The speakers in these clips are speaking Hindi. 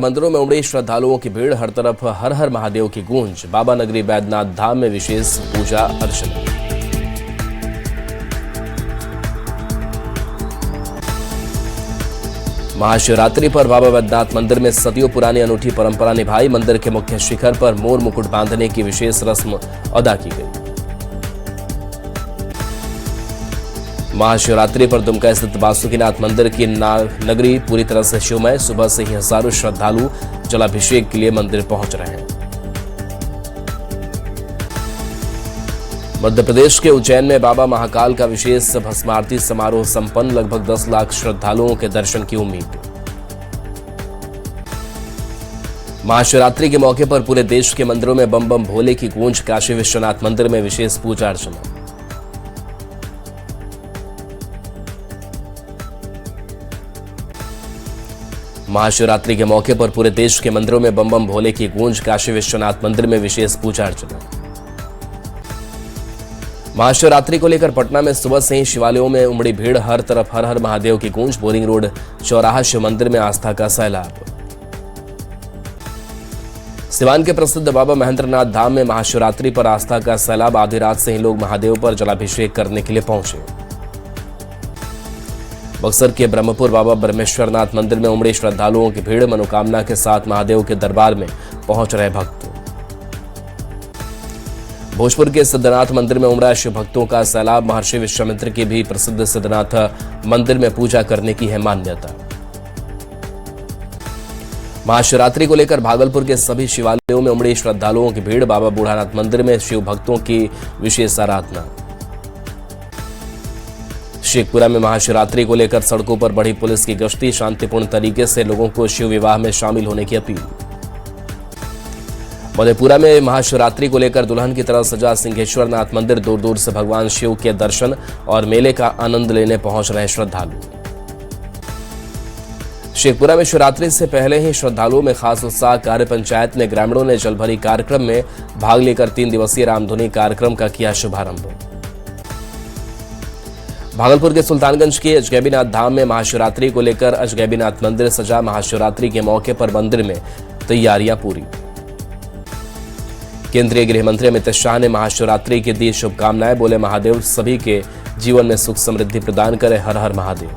मंदिरों में उमड़ी श्रद्धालुओं की भीड़, हर तरफ हर हर महादेव की गूंज। बाबा नगरी बैद्यनाथ धाम में विशेष पूजा अर्चना। महाशिवरात्रि पर बाबा बैद्यनाथ मंदिर में सदियों पुरानी अनूठी परंपरा निभाई। मंदिर के मुख्य शिखर पर मोर मुकुट बांधने की विशेष रस्म अदा की गई। महाशिवरात्रि पर दुमका स्थित बासुकीनाथ मंदिर की नगरी पूरी तरह से शिवमय। सुबह से ही हजारों श्रद्धालु जलाभिषेक के लिए मंदिर पहुंच रहे हैं। मध्य प्रदेश के उज्जैन में बाबा महाकाल का विशेष भस्मारती समारोह संपन्न। लगभग 10 लाख श्रद्धालुओं के दर्शन की उम्मीद। महाशिवरात्रि के मौके पर पूरे देश के मंदिरों में बम बम भोले की गूंज। काशी विश्वनाथ मंदिर में विशेष पूजा अर्चना। महाशिवरात्रि के मौके पर पूरे देश के मंदिरों में बम बम भोले की गूंज। काशी विश्वनाथ मंदिर में विशेष पूजा अर्चना। महाशिवरात्रि को लेकर पटना में सुबह से ही शिवालयों में उमड़ी भीड़, हर तरफ हर हर महादेव की गूंज। बोरिंग रोड चौराहा शिव मंदिर में आस्था का सैलाब। सिवान के प्रसिद्ध बाबा महेंद्रनाथ धाम में महाशिवरात्रि पर आस्था का सैलाब। आधी रात से ही लोग महादेव पर जलाभिषेक करने के लिए पहुंचे। बक्सर के ब्रह्मपुर बाबा ब्रह्मेश्वरनाथ मंदिर में उमड़ी श्रद्धालुओं की भीड़, मनोकामना के साथ महादेव के दरबार में पहुंच रहे भक्त। भोजपुर के सिद्धनाथ मंदिर में उमड़ा शिव भक्तों का सैलाब। महर्षि विश्वामित्र की भी प्रसिद्ध सिद्धनाथ मंदिर में पूजा करने की है मान्यता। महाशिवरात्रि को लेकर भागलपुर के सभी शिवालयों में उमड़ी श्रद्धालुओं की भीड़। बाबा बूढ़ानाथ मंदिर में शिव भक्तों की विशेष आराधना। शेखपुरा में महाशिवरात्रि को लेकर सड़कों पर बढ़ी पुलिस की गश्ती। शांतिपूर्ण तरीके से लोगों को शिव विवाह में शामिल होने की अपील। मधेपुरा में महाशिवरात्रि को लेकर दुल्हन की तरह सजा सिंहेश्वर नाथ मंदिर। दूर दूर से भगवान शिव के दर्शन और मेले का आनंद लेने पहुंच रहे श्रद्धालु। शेखपुरा में शिवरात्रि से पहले ही श्रद्धालुओं में खास उत्साह। कार्य पंचायत में ग्रामीणों ने जलभरी कार्यक्रम में भाग लेकर 3 दिवसीय रामधुनी कार्यक्रम का किया शुभारंभ। भागलपुर के सुल्तानगंज के अजगैबीनाथ धाम में महाशिवरात्रि को लेकर अजगैबीनाथ मंदिर सजा। महाशिवरात्रि के मौके पर मंदिर में तैयारियां पूरी। केंद्रीय गृह मंत्री अमित शाह ने महाशिवरात्रि की दी शुभकामनाएं। बोले, महादेव सभी के जीवन में सुख समृद्धि प्रदान करे, हर हर महादेव।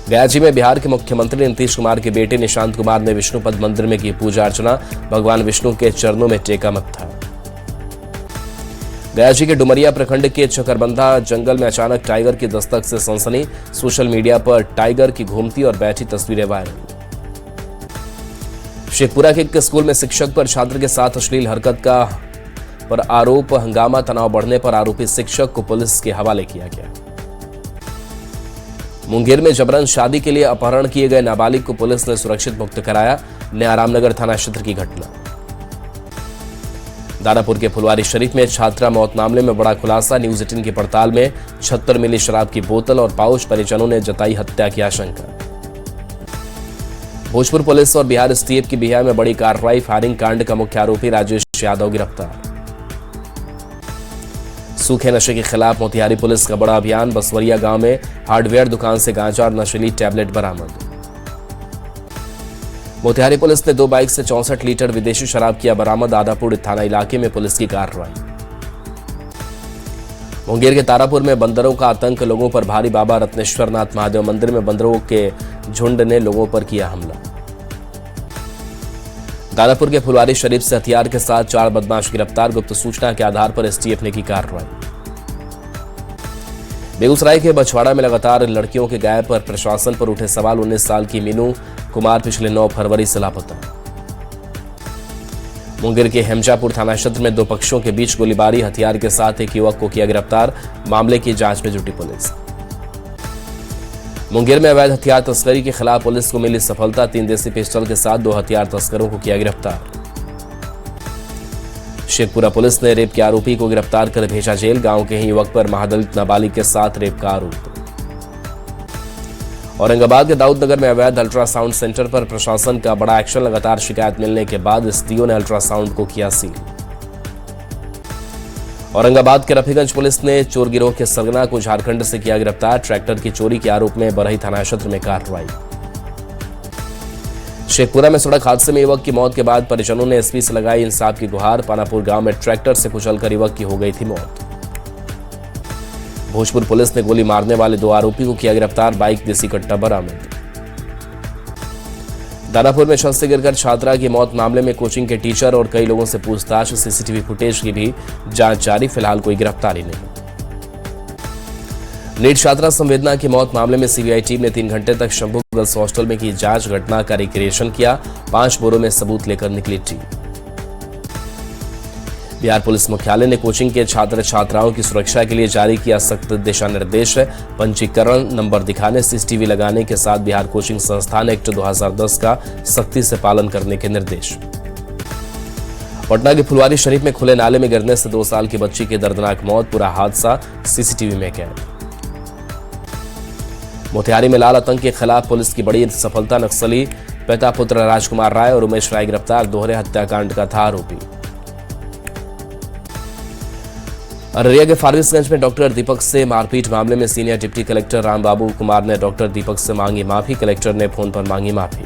गया जी में बिहार के मुख्यमंत्री नीतीश कुमार के बेटे निशांत कुमार ने विष्णुपद मंदिर में की पूजा अर्चना। भगवान विष्णु के चरणों में टेका मत्था। गया जी के डुमरिया प्रखंड के चकरबंधा जंगल में अचानक टाइगर की दस्तक से सनसनी। सोशल मीडिया पर टाइगर की घूमती और बैठी तस्वीरें वायरल। शेखपुरा के एक स्कूल में शिक्षक पर छात्र के साथ अश्लील हरकत का पर आरोप। हंगामा तनाव बढ़ने पर आरोपी शिक्षक को पुलिस के हवाले किया गया। मुंगेर में जबरन शादी के लिए अपहरण किए गए नाबालिग को पुलिस ने सुरक्षित मुक्त कराया। नया रामनगर थाना क्षेत्र की घटना। दानापुर के फुलवारी शरीफ में छात्रा मौत मामले में बड़ा खुलासा। न्यूज 18 की पड़ताल में 76 मिली शराब की बोतल और पाउच। परिजनों ने जताई हत्या की आशंका। भोजपुर पुलिस और बिहार एसटीएफ की बिहार में बड़ी कार्रवाई। फायरिंग कांड का मुख्य आरोपी राजेश यादव गिरफ्तार। सूखे नशे के खिलाफ मोतिहारी पुलिस का बड़ा अभियान। बसवरिया गांव में हार्डवेयर दुकान से गांजा और नशीली टैबलेट बरामद। मोतिहारी पुलिस ने 2 बाइक से 64 लीटर विदेशी शराब किया बरामद। आदापुर थाना इलाके में पुलिस की कार्रवाई। मुंगेर के तारापुर में बंदरों का आतंक, लोगों पर भारी। बाबा रत्नेश्वरनाथ महादेव मंदिर में बंदरों के झुंड ने लोगों पर किया हमला। दानापुर के फुलवारी शरीफ से हथियार के साथ 4 बदमाश गिरफ्तार। गुप्त सूचना के आधार पर एसटीएफ ने की कार्रवाई। बेगूसराय के बछवाड़ा में लगातार लड़कियों के गायब पर प्रशासन पर उठे सवाल। 19 साल की मीनू कुमार पिछले 9 फरवरी से लापता। मुंगेर के हेमजापुर थाना क्षेत्र में 2 पक्षों के बीच गोलीबारी। हथियार के साथ एक युवक को किया गिरफ्तार। मामले की जांच में जुटी पुलिस। मुंगेर में अवैध हथियार तस्करी के खिलाफ पुलिस को मिली सफलता। 3 देसी पिस्टल के साथ 2 हथियार तस्करों को किया गिरफ्तार। शेखपुरा पुलिस ने रेप के आरोपी को गिरफ्तार कर भेजा जेल। गांव के ही युवक पर महादलित नाबालिग के साथ रेप का आरोप। औरंगाबाद के दाऊदनगर में अवैध अल्ट्रासाउंड सेंटर पर प्रशासन का बड़ा एक्शन। लगातार शिकायत मिलने के बाद एसडीओ ने अल्ट्रासाउंड को किया सील। औरंगाबाद के रफीगंज पुलिस ने चोर गिरोह के सरगना को झारखंड से किया गिरफ्तार। ट्रैक्टर की चोरी के आरोप में बरही थाना क्षेत्र में कार्रवाई। शेखपुरा में सड़क हादसे में युवक की मौत के बाद परिजनों ने एसपी से लगाई इंसाफ की गुहार। पानापुर गांव में ट्रैक्टर से कुचलकर युवक की हो गई थी मौत। भोजपुर पुलिस ने गोली मारने वाले 2 आरोपी को किया गिरफ्तार। बाइक देसी कट्टा बरामद। दानापुर में छत से गिरकर छात्रा की मौत मामले में कोचिंग के टीचर और कई लोगों से पूछताछ। सीसीटीवी फुटेज की भी जांच जारी। फिलहाल कोई गिरफ्तारी नहीं। नीट छात्रा संवेदना की मौत मामले में सीबीआई टीम ने 3 घंटे तक शंभू गर्ल्स हॉस्टल में की जांच। घटना का रिक्रिएशन किया। 5 बोरों में सबूत लेकर निकली टीम। बिहार पुलिस मुख्यालय ने कोचिंग के छात्र छात्राओं की सुरक्षा के लिए जारी किया सख्त दिशा निर्देश। पंजीकरण नंबर दिखाने, सीसीटीवी लगाने के साथ बिहार कोचिंग संस्थान एक्ट 2010 का सख्ती से पालन करने के निर्देश। पटना के फुलवारी शरीफ में खुले नाले में गिरने से 2 साल की बच्ची की दर्दनाक मौत। पूरा हादसा सीसीटीवी में कैद। मोतिहारी में लाल आतंक के खिलाफ पुलिस की बड़ी सफलता। नक्सली पिता पुत्र राजकुमार राय और उमेश राय गिरफ्तार। दोहरे हत्याकांड का था आरोपी। अररिया के फारबिसगंज में डॉक्टर दीपक से मारपीट मामले में senior deputy collector Rambabu Kumar ने डॉक्टर दीपक से मांगी माफी। कलेक्टर ने फोन पर मांगी माफी।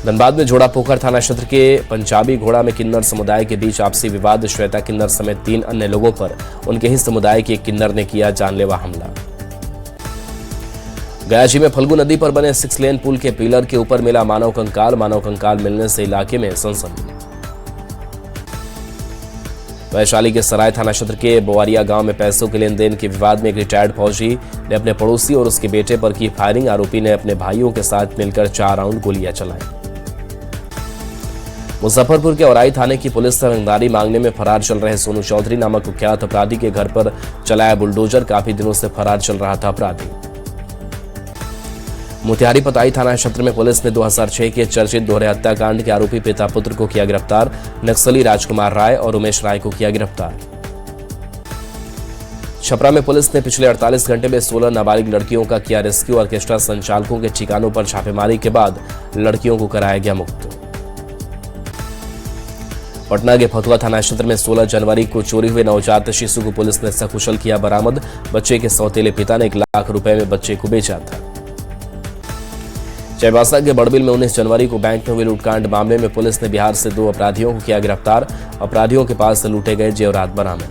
धनबाद में जोड़ा पोखर थाना क्षेत्र के पंजाबी घोड़ा में किन्नर समुदाय के बीच आपसी विवाद। श्वेता किन्नर समेत 3 अन्य लोगों पर उनके ही समुदाय के एक किन्नर ने किया जानलेवा हमला। गयाजी में फल्गु नदी पर बने 6 लेन पुल के पिलर के ऊपर मिला मानव कंकाल। मानव कंकाल मिलने से इलाके में सनसनी। वैशाली के सराय थाना क्षेत्र के बोवारिया गांव में पैसों के लेन देन के विवाद में एक रिटायर्ड फौजी ने अपने पड़ोसी और उसके बेटे पर की फायरिंग। आरोपी ने अपने भाइयों के साथ मिलकर 4 राउंड गोलियां चलाई। मुजफ्फरपुर के औराई थाने की पुलिस से रंगदारी मांगने में फरार चल रहे सोनू चौधरी नामक कुख्यात अपराधी के घर पर चलाया बुलडोजर। काफी दिनों से फरार चल रहा था अपराधी। मोतिहारी पताई थाना क्षेत्र में पुलिस ने 2006 के चर्चित दोहरे हत्याकांड के आरोपी पिता पुत्र को किया गिरफ्तार। नक्सली राजकुमार राय और उमेश राय को किया गिरफ्तार। छपरा में पुलिस ने पिछले 48 घंटे में 16 नाबालिग लड़कियों का किया रेस्क्यू। ऑर्केस्ट्रा संचालकों के ठिकानों पर छापेमारी के बाद लड़कियों को कराया गया मुक्त। पटना के फतुहा थाना क्षेत्र में 16 जनवरी को चोरी हुए नवजात शिशु को पुलिस ने सकुशल किया बरामद। बच्चे के सौतेले पिता ने 1 लाख रुपए में बच्चे को बेचा था। चाईबासा के बड़बिल में 19 जनवरी को बैंक में हुए लूटकांड मामले में पुलिस ने बिहार से 2 अपराधियों को किया गिरफ्तार। अपराधियों के पास से लूटे गए जेवरात बरामद।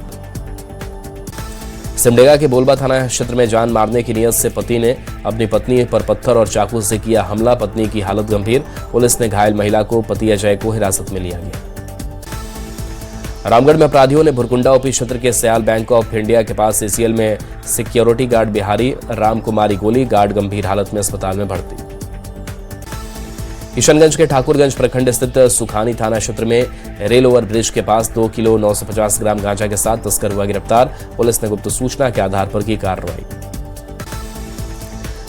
सिमडेगा के बोलबा थाना क्षेत्र में जान मारने की नियत से पति ने अपनी पत्नी पर पत्थर और चाकू से किया हमला। पत्नी की हालत गंभीर। पुलिस ने घायल महिला को पति अजय को हिरासत में लिया गया। रामगढ़ में अपराधियों ने भुरकुंडा ओपी क्षेत्र के सयाल बैंक ऑफ इंडिया के पास एसीएल में सिक्योरिटी गार्ड बिहारी राम को मारी गोली। गार्ड गंभीर हालत में अस्पताल में भर्ती। किशनगंज के ठाकुरगंज प्रखंड स्थित सुखानी थाना क्षेत्र में रेल ओवर ब्रिज के पास 2 किलो 950 ग्राम गांजा के साथ तस्कर हुआ गिरफ्तार। पुलिस ने गुप्त सूचना के आधार पर की कार्रवाई।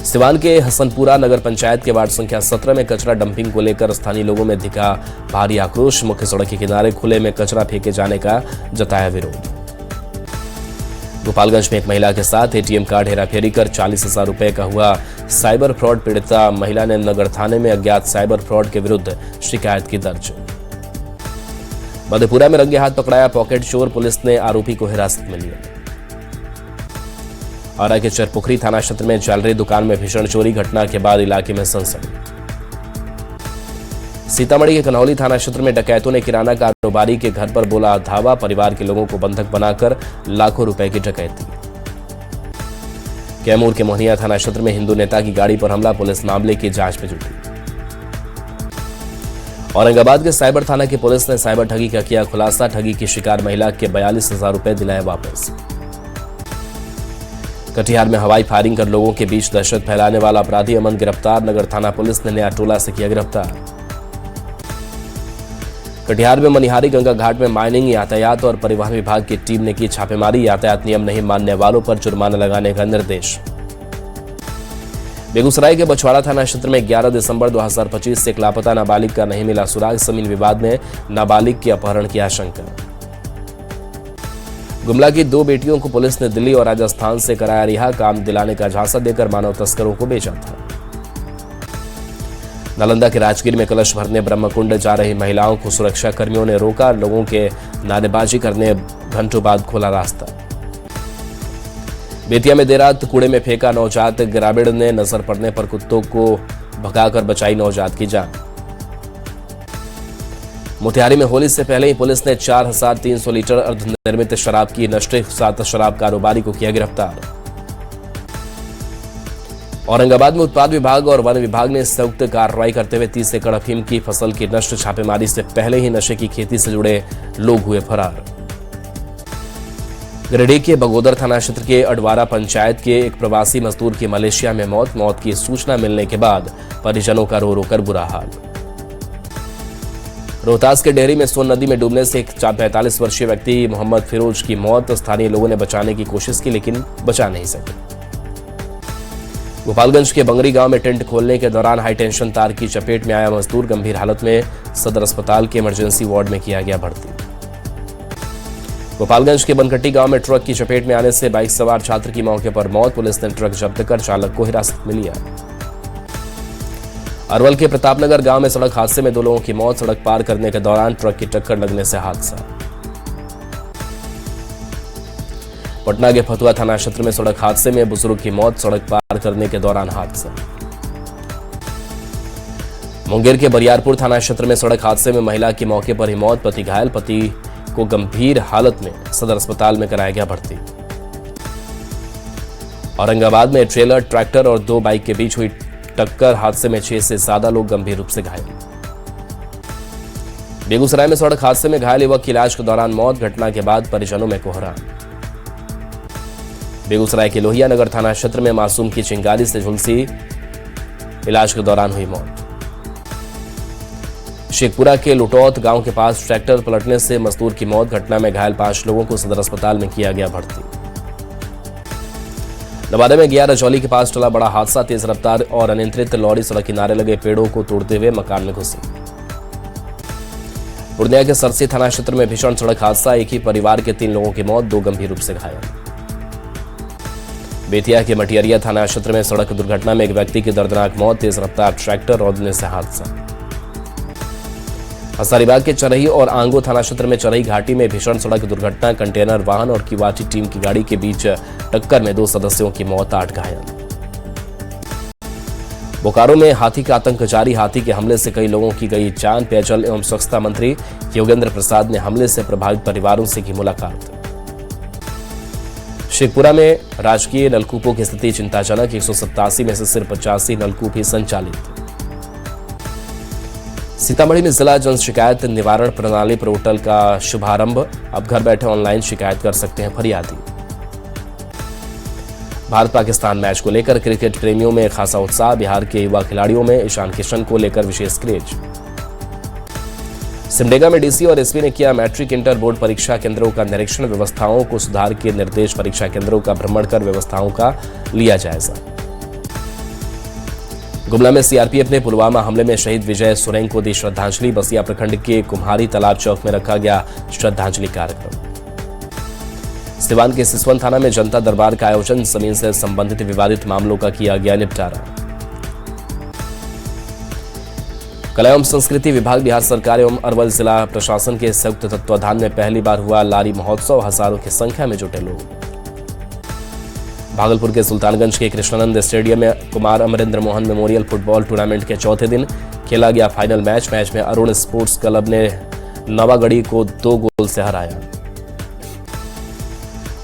सिवान के हसनपुरा नगर पंचायत के वार्ड संख्या 17 में कचरा डंपिंग को लेकर स्थानीय लोगों में दिखा भारी आक्रोश। मुख्य सड़क के किनारे खुले में कचरा फेंके जाने का जताया विरोध। गोपालगंज में एक महिला के साथ एटीएम कार्ड हेराफेरी कर 40,000 रुपए का हुआ साइबर फ्रॉड। पीड़िता महिला ने नगर थाने में अज्ञात साइबर फ्रॉड के विरुद्ध शिकायत की दर्ज। मधेपुरा में रंगे हाथ पकड़ाया पॉकेट चोर। पुलिस ने आरोपी को हिरासत में लिया। आरा के चरपुखरी थाना क्षेत्र में ज्वेलरी दुकान में भीषण चोरी। घटना के बाद इलाके में सनसनी। सीतामढ़ी के कन्हौली थाना क्षेत्र में डकैतों ने किराना कारोबारी के घर पर बोला धावा। परिवार के लोगों को बंधक बनाकर लाखों रुपए की डकैती। कैमूर के मोहनिया थाना क्षेत्र में हिंदू नेता की गाड़ी पर हमला। पुलिस मामले की जांच में जुटी। औरंगाबाद के साइबर थाना की पुलिस ने साइबर ठगी का किया खुलासा। ठगी की शिकार महिला के 42,000 रुपए दिलाए वापस। कटिहार में हवाई फायरिंग कर लोगों के बीच दहशत फैलाने वाला अपराधी अमन गिरफ्तार। नगर थाना पुलिस ने नया टोला से किया गिरफ्तार। कटिहार में मनिहारी गंगा घाट में माइनिंग, यातायात और परिवहन विभाग की टीम ने की छापेमारी। यातायात नियम नहीं मानने वालों पर जुर्माना लगाने का निर्देश। बेगूसराय के बछवाड़ा थाना क्षेत्र में 11 दिसंबर 2025 से एक लापता नाबालिग का नहीं मिला सुराग। जमीन विवाद में नाबालिग के अपहरण की आशंका। गुमला की 2 बेटियों को पुलिस ने दिल्ली और राजस्थान से कराया रिहा। काम दिलाने का झांसा देकर मानव तस्करों को बेचा था। नालंदा के राजगीर में कलश भरने ब्रह्मकुंड जा रही महिलाओं को सुरक्षा कर्मियों ने रोका। लोगों के नारेबाजी करने घंटों बाद खोला रास्ता। बेतिया में देर रात कूड़े में फेंका नवजात। ग्रामीण ने नजर पड़ने पर कुत्तों को भगाकर बचाई नवजात की जान। मोतिहारी में होली से पहले ही पुलिस ने 4300 लीटर अर्धनिर्मित शराब की नशे के साथ शराब कारोबारी को किया गिरफ्तार। औरंगाबाद में उत्पाद विभाग और वन विभाग ने संयुक्त कार्रवाई करते हुए 30 एकड़ अफीम की फसल की नष्ट छापेमारी से पहले ही नशे की खेती से जुड़े लोग हुए फरार। गिरिडीह के बगोदर थाना क्षेत्र के अडवारा पंचायत के एक प्रवासी मजदूर की मलेशिया में मौत की सूचना मिलने के बाद परिजनों का रो रो कर बुरा हाल। रोहतास के डेहरी में सोन नदी में डूबने से एक 45 वर्षीय व्यक्ति मोहम्मद फिरोज की मौत। स्थानीय लोगों ने बचाने की कोशिश की लेकिन बचा नहीं सके। गोपालगंज के बंगरी गांव में टेंट खोलने के दौरान हाई टेंशन तार की चपेट में आया मजदूर गंभीर हालत में सदर अस्पताल के इमरजेंसी वार्ड में किया गया भर्ती। गोपालगंज के बनकट्टी गांव में ट्रक की चपेट में आने से बाइक सवार छात्र की मौके पर मौत। पुलिस ने ट्रक जब्त कर चालक को हिरासत में लिया। अरवल के प्रतापनगर गांव में सड़क हादसे में 2 लोगों की मौत। सड़क पार करने के दौरान ट्रक की टक्कर लगने से हादसा। पटना के फतुहा थाना क्षेत्र में सड़क हादसे में बुजुर्ग की मौत। सड़क पार करने के दौरान हादसा। मुंगेर के बरियारपुर थाना क्षेत्र में सड़क हादसे में महिला की मौके पर ही मौत। पति घायल, पति को गंभीर हालत में सदर अस्पताल में कराया गया भर्ती। औरंगाबाद में ट्रेलर, ट्रैक्टर और 2 बाइक के बीच हुई टक्कर हादसे में 6 से ज्यादा लोग गंभीर रूप से घायल। बेगूसराय में सड़क हादसे में घायल युवक की इलाज के दौरान मौत। घटना के बाद परिजनों में कोहराम। बेगूसराय के लोहिया नगर थाना क्षेत्र में मासूम की चिंगारी से झुलसी, इलाज के दौरान हुई मौत। शेखपुरा के लुटौत गांव के पास ट्रैक्टर पलटने से मजदूर की मौत। घटना में घायल 5 लोगों को सदर अस्पताल में किया गया भर्ती। नवादा में गया रजौली के पास टला बड़ा हादसा। तेज रफ्तार और अनियंत्रित लॉरी सड़क किनारे लगे पेड़ों को तोड़ते हुए मकान में घुसी। पूर्णिया के सरसी थाना क्षेत्र में भीषण सड़क हादसा। एक ही परिवार के 3 लोगों की मौत, 2 गंभीर रूप से घायल। बेतिया के मटियरिया थाना क्षेत्र में सड़क दुर्घटना में एक व्यक्ति की दर्दनाक मौत। तेज रफ्तार ट्रैक्टर रोकने से हादसा। हजारीबाग के चरही और आंगो थाना क्षेत्र में चरही घाटी में भीषण सड़क दुर्घटना। कंटेनर वाहन और किवाटी टीम की गाड़ी के बीच टक्कर में 2 सदस्यों की मौत, 8 घायल। बोकारो में हाथी का आतंक जारी। हाथी के हमले से कई लोगों की गई जान। पेयजल एवं स्वच्छता मंत्री योगेंद्र प्रसाद ने हमले से प्रभावित परिवारों से की मुलाकात। शेखपुरा में राजकीय नलकूपों की स्थिति चिंताजनक। 187 में से सिर्फ 85 नलकूप ही संचालित। सीतामढ़ी में जिला जन शिकायत निवारण प्रणाली पोर्टल का शुभारंभ। अब घर बैठे ऑनलाइन शिकायत कर सकते हैं फरियादी। भारत पाकिस्तान मैच को लेकर क्रिकेट प्रेमियों में खासा उत्साह। बिहार के युवा खिलाड़ियों में ईशान किशन को लेकर विशेष क्रेज। सिमडेगा में डीसी और एसपी ने किया मैट्रिक इंटर बोर्ड परीक्षा केंद्रों का निरीक्षण। व्यवस्थाओं को सुधार के निर्देश। परीक्षा केंद्रों का भ्रमण कर व्यवस्थाओं का लिया जायजा। गुमला में सीआरपीएफ ने पुलवामा हमले में शहीद विजय सुरेंग को दी श्रद्धांजलि। बसिया प्रखंड के कुम्हारी तालाब चौक में रखा गया श्रद्धांजलि कार्यक्रम। सिवान के सिसवन थाना में जनता दरबार का आयोजन। जमीन से संबंधित विवादित मामलों का किया गया निपटारा। कला एवं संस्कृति विभाग, बिहार सरकार एवं अरवल जिला प्रशासन के संयुक्त तत्वाधान में पहली बार हुआ लारी महोत्सव। हजारों की संख्या में जुटे लोग। भागलपुर के सुल्तानगंज के कृष्णानंद स्टेडियम में Kumar Amarendra Mohan memorial football tournament के चौथे दिन खेला गया फाइनल मैच। मैच में अरुण स्पोर्ट्स क्लब ने नवागढ़ी को 2 गोल से हराया।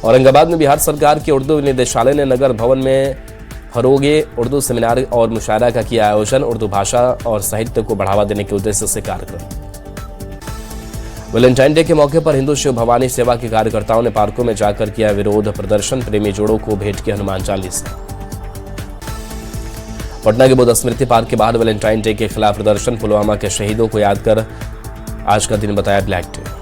औरंगाबाद में बिहार सरकार के उर्दू निदेशालय ने नगर भवन में फरोगे उर्दू सेमिनार और मुशायरा का किया आयोजन। उर्दू भाषा और साहित्य को बढ़ावा देने के उद्देश्य से कार्यक्रम। वैलेंटाइन डे के मौके पर हिंदू शिव भवानी सेवा के कार्यकर्ताओं ने पार्कों में जाकर किया विरोध प्रदर्शन। प्रेमी जोड़ों को भेंट किया हनुमान चालीसा। पटना के बुद्ध स्मृति पार्क के बाहर वैलेंटाइन डे के खिलाफ प्रदर्शन। पुलवामा के शहीदों को याद कर आज का दिन बताया ब्लैक डे।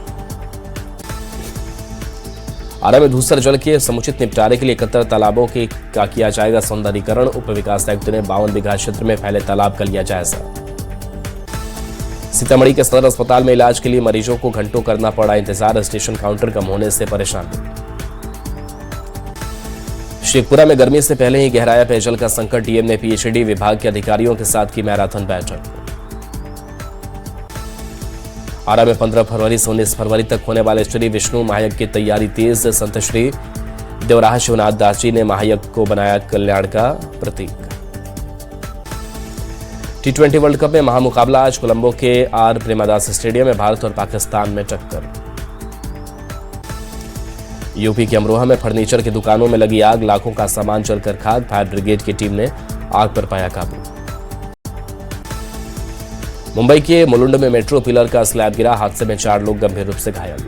आरा में धूसर जल के समुचित निपटारे के लिए 71 तालाबों का किया जाएगा सौंदर्यीकरण। उप विकास आयुक्त ने 52 बीघा क्षेत्र में फैले तालाब का लिया जायजा। सीतामढ़ी के सदर अस्पताल में इलाज के लिए मरीजों को घंटों करना पड़ा इंतजार। स्टेशन काउंटर कम होने से परेशानी। शेखपुरा में गर्मी से पहले ही गहराया पेयजल का संकट। डीएम ने पीएचईडी विभाग के अधिकारियों के साथ की मैराथन बैठक। आरा में 15 फरवरी से 19 फरवरी तक होने वाले श्री विष्णु महायज्ञ की तैयारी तेज। संत श्री देवराह शिवनाथ दास जी ने महायज्ञ को बनाया कल्याण का प्रतीक। T20 वर्ल्ड कप में महामुकाबला आज कोलंबो के आर प्रेमादास स्टेडियम में भारत और पाकिस्तान में टक्कर। यूपी के अमरोहा में फर्नीचर की दुकानों में लगी आग, लाखों का सामान जलकर खाक, फायर ब्रिगेड की टीम ने आग पर पाया काबू। मुंबई के मुलुंड में मेट्रो पिलर का स्लैब गिरा, हादसे में 4 लोग गंभीर रूप से घायल।